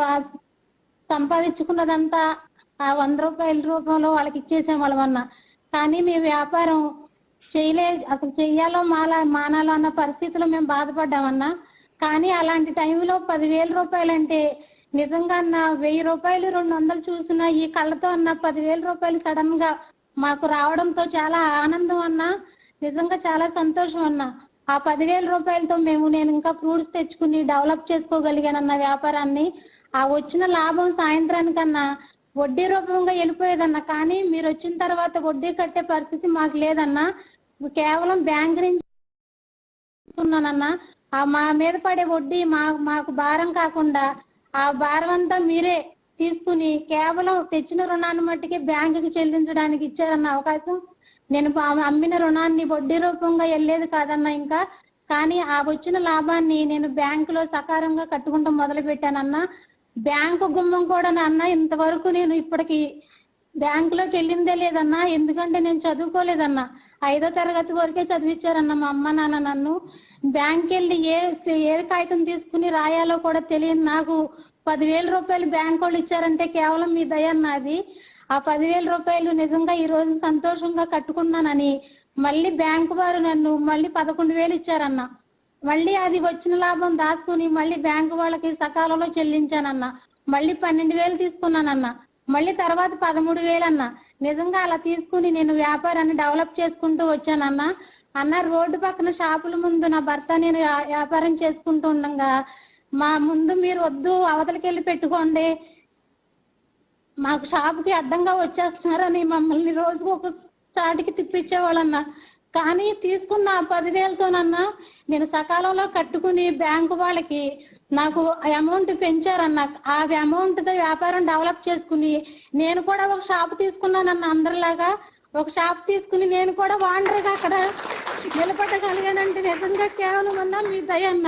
ఆ సంపాదించుకున్నదంతా ఆ 100 రూపాయల రూపంలో వాళ్ళకి ఇచ్చేసేవాళ్ళమన్నా. కానీ మీ వ్యాపారం అసలు చెయ్యాలో మానాలో అన్న పరిస్థితిలో మేము బాధపడ్డామన్నా. కానీ అలాంటి టైంలో 10,000 రూపాయలంటే నిజంగా అన్న 1000 రూపాయలు 200 చూసిన ఈ కళ్ళతో అన్న 10,000 రూపాయలు సడన్ గా మాకు రావడంతో చాలా ఆనందం అన్నా. నిజంగా చాలా సంతోషం అన్నా. ఆ 10,000 రూపాయలతో నేను ఇంకా ఫ్రూట్స్ తెచ్చుకుని డెవలప్ చేసుకోగలిగానన్న వ్యాపారాన్ని. ఆ వచ్చిన లాభం సాయంత్రానికన్నా వడ్డీ రూపంగా వెళ్ళిపోయేదన్నా. కానీ మీరు వచ్చిన తర్వాత వడ్డీ కట్టే పరిస్థితి మాకు లేదన్నా. కేవలం బ్యాంక్ నుంచి ఉన్నానన్నా. మా మీద పడే వడ్డీ మాకు భారం కాకుండా ఆ భారం అంతా మీరే తీసుకుని కేవలం తెచ్చిన రుణాన్ని మట్టికి బ్యాంకుకి చెల్లించడానికి ఇచ్చారన్న అవకాశం. నేను అమ్మిన రుణాన్ని వడ్డీ రూపంగా వెళ్ళేది కాదన్నా ఇంకా. కానీ ఆ వచ్చిన లాభాన్ని నేను బ్యాంకులో సకారంగా కట్టుకుంటూ మొదలు పెట్టానన్నా. బ్యాంకు గుమ్మం కూడా అన్న ఇంతవరకు నేను ఇప్పటికి బ్యాంకులోకి వెళ్ళిందే లేదన్నా. ఎందుకంటే నేను చదువుకోలేదన్నా. 5వ తరగతి వరకే చదివించారన్న మా అమ్మ నాన్న నన్ను. బ్యాంక్ వెళ్ళి ఏ కాగితం తీసుకుని రాయాలో కూడా తెలియని నాకు 10,000 రూపాయలు బ్యాంక్ వాళ్ళు ఇచ్చారంటే కేవలం మీ దయ అన్నది. ఆ 10,000 రూపాయలు నిజంగా ఈ రోజు సంతోషంగా కట్టుకున్నానని మళ్ళీ బ్యాంకు వారు నన్ను మళ్ళీ 11,000 ఇచ్చారన్న. మళ్ళీ అది వచ్చిన లాభం దాచుకుని మళ్ళీ బ్యాంకు వాళ్ళకి సకాలంలో చెల్లించానన్న. మళ్ళీ 12,000 తీసుకున్నానన్న. మళ్ళీ తర్వాత 13,000 అన్న. నిజంగా అలా తీసుకుని నేను వ్యాపారాన్ని డెవలప్ చేసుకుంటూ వచ్చానన్న. అన్న రోడ్డు పక్కన షాపుల ముందు నా భర్త నేను వ్యాపారం చేసుకుంటూ ఉండగా మా ముందు మీరు వద్దు అవతలకి వెళ్ళి పెట్టుకోండి, మాకు షాపుకి అడ్డంగా వచ్చేస్తున్నారని మమ్మల్ని రోజుకు ఒక చాటికి తిప్పించేవాళ్ళన్న. కానీ తీసుకున్న 10,000తోనన్నా నేను సకాలంలో కట్టుకుని బ్యాంకు వాళ్ళకి నాకు అమౌంట్ పెంచారన్న. ఆ అమౌంట్తో వ్యాపారం డెవలప్ చేసుకుని నేను కూడా ఒక షాప్ తీసుకున్నానన్న. అందరిలాగా ఒక షాప్ తీసుకుని నేను కూడా వాండర్గా అక్కడ నిలబడగలిగానంటే నిజంగా కేవలం అన్నా మీ దయ అన్న.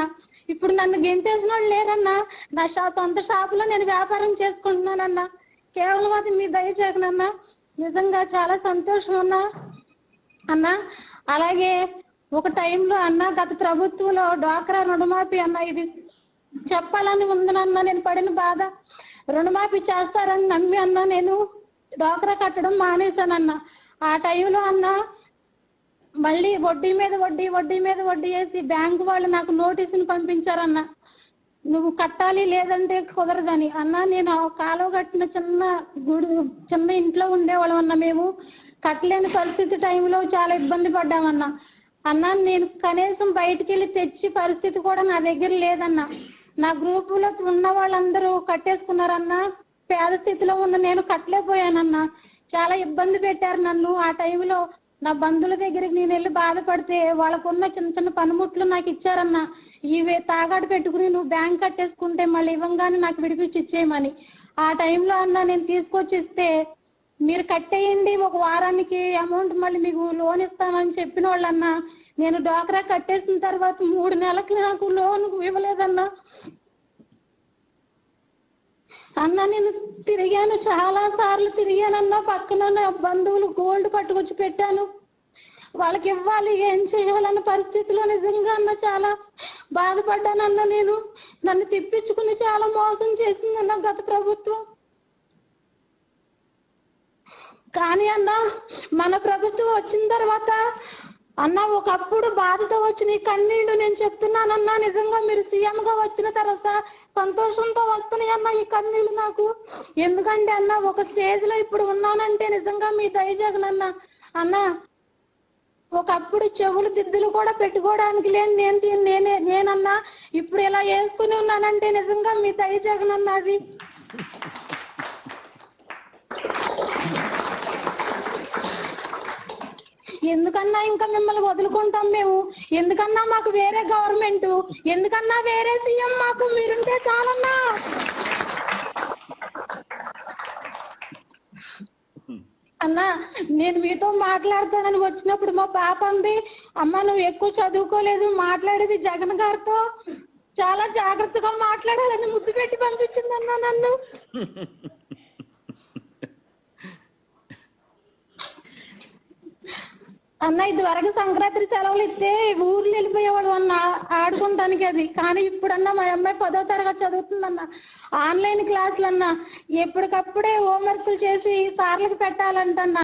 ఇప్పుడు నన్ను గెంటేసిన వాళ్ళు లేరన్నా. నా సొంత షాపులో నేను వ్యాపారం చేసుకుంటున్నానన్నా. కేవలం అది మీ దయ జగనన్నా. నిజంగా చాలా సంతోషం అన్నా. అలాగే ఒక టైంలో అన్న గత ప్రభుత్వంలో డ్వాక్రా రుణమాఫీ అన్న ఇది చెప్పాలని ఉందనన్నా. నేను పడిన బాధ రుణమాఫీ చేస్తారని నమ్మి అన్న నేను డ్వాక్రా కట్టడం మానేశానన్న. ఆ టైంలో అన్న మళ్ళీ వడ్డీ మీద వడ్డీ వేసి బ్యాంకు వాళ్ళు నాకు నోటీసులు పంపించారన్న. నువ్వు కట్టాలి లేదంటే కుదరదని అన్న. నేను కాలువ కట్టిన చిన్న ఇంట్లో ఉండేవాళ్ళం అన్న. మేము కట్టలేని పరిస్థితి టైంలో చాలా ఇబ్బంది పడ్డామన్నా. అన్న నేను కనీసం బయటికి వెళ్ళి తెచ్చి పరిస్థితి కూడా నా దగ్గర లేదన్నా. నా గ్రూపులో ఉన్న వాళ్ళందరూ కట్టేసుకున్నారన్నా. పేద స్థితిలో ఉన్న నేను కట్టలేకపోయానన్నా. చాలా ఇబ్బంది పెట్టారు నన్ను. ఆ టైంలో నా బంధువుల దగ్గరికి నేను వెళ్ళి బాధపడితే వాళ్ళకున్న చిన్న పనిముట్లు నాకు ఇచ్చారన్నా. ఇవే తాగాడు పెట్టుకుని నువ్వు బ్యాంక్ కట్టేసుకుంటే మళ్ళీ ఇవ్వంగానే నాకు విడిపించి ఇచ్చేయమని. ఆ టైంలో అన్న నేను తీసుకొచ్చి ఇస్తే మీరు కట్టేయండి, ఒక వారానికి అమౌంట్ మళ్ళీ మీకు లోన్ ఇస్తామని చెప్పిన వాళ్ళన్నా. నేను డ్వాక్రా కట్టేసిన తర్వాత 3 నెలలకి నాకు లోన్ ఇవ్వలేదన్నా. అన్న నేను తిరిగాను, చాలా సార్లు తిరిగానన్నా. పక్కన నా బంధువులు గోల్డ్ పట్టుకొచ్చి పెట్టాను, వాళ్ళకి ఇవ్వాలి, ఏం చేయాలన్న పరిస్థితిలో నిజంగా అన్న చాలా బాధపడ్డానన్న. నేను నన్ను తిప్పించుకుని చాలా మోసం చేసిందన్న గత ప్రభుత్వం. కానీ అన్న మన ప్రభుత్వం వచ్చిన తర్వాత అన్న ఒకప్పుడు బాధతో వచ్చిన ఈ కన్నీళ్లు నేను చెప్తున్నానన్నా. నిజంగా మీరు సీఎం గా వచ్చిన తర్వాత సంతోషంతో వస్తున్నాయి అన్న ఈ కన్నీళ్లు నాకు. ఎందుకంటే అన్న ఒక స్టేజ్ లో ఇప్పుడు ఉన్నానంటే నిజంగా మీ దయ జగనన్న. అన్న ఒకప్పుడు చెవులు దిద్దులు కూడా పెట్టుకోవడానికి లేని నేనన్నా ఇప్పుడు ఇలా వేసుకుని ఉన్నానంటే నిజంగా మీ దయ జగనన్న. అది ఎందుకన్నా ఇంకా మిమ్మల్ని వదులుకుంటాం మేము? ఎందుకన్నా మాకు వేరే గవర్నమెంట్, ఎందుకన్నా వేరే సీఎం, మాకు మీరుంటే చాలన్నా. అన్నా నేను మీతో మాట్లాడతానని వచ్చినప్పుడు మా పాప అంది, అమ్మ నువ్వు ఎక్కువ చదువుకోలేదు, మాట్లాడేది జగన్ గారితో చాలా జాగ్రత్తగా మాట్లాడాలని ముద్దు పెట్టి పంపించిందన్నా నన్ను. అన్న ఇదివరకు సంక్రాంతి సెలవులు ఇస్తే ఊర్లు వెళ్ళిపోయేవాడు అన్న ఆడుకుంటానికి అది. కానీ ఇప్పుడన్నా మా అమ్మాయి 10వ తరగతి చదువుతుందన్న, ఆన్లైన్ క్లాసులు అన్న, ఎప్పటికప్పుడే హోంవర్క్లు చేసి సార్లకు పెట్టాలంటన్నా.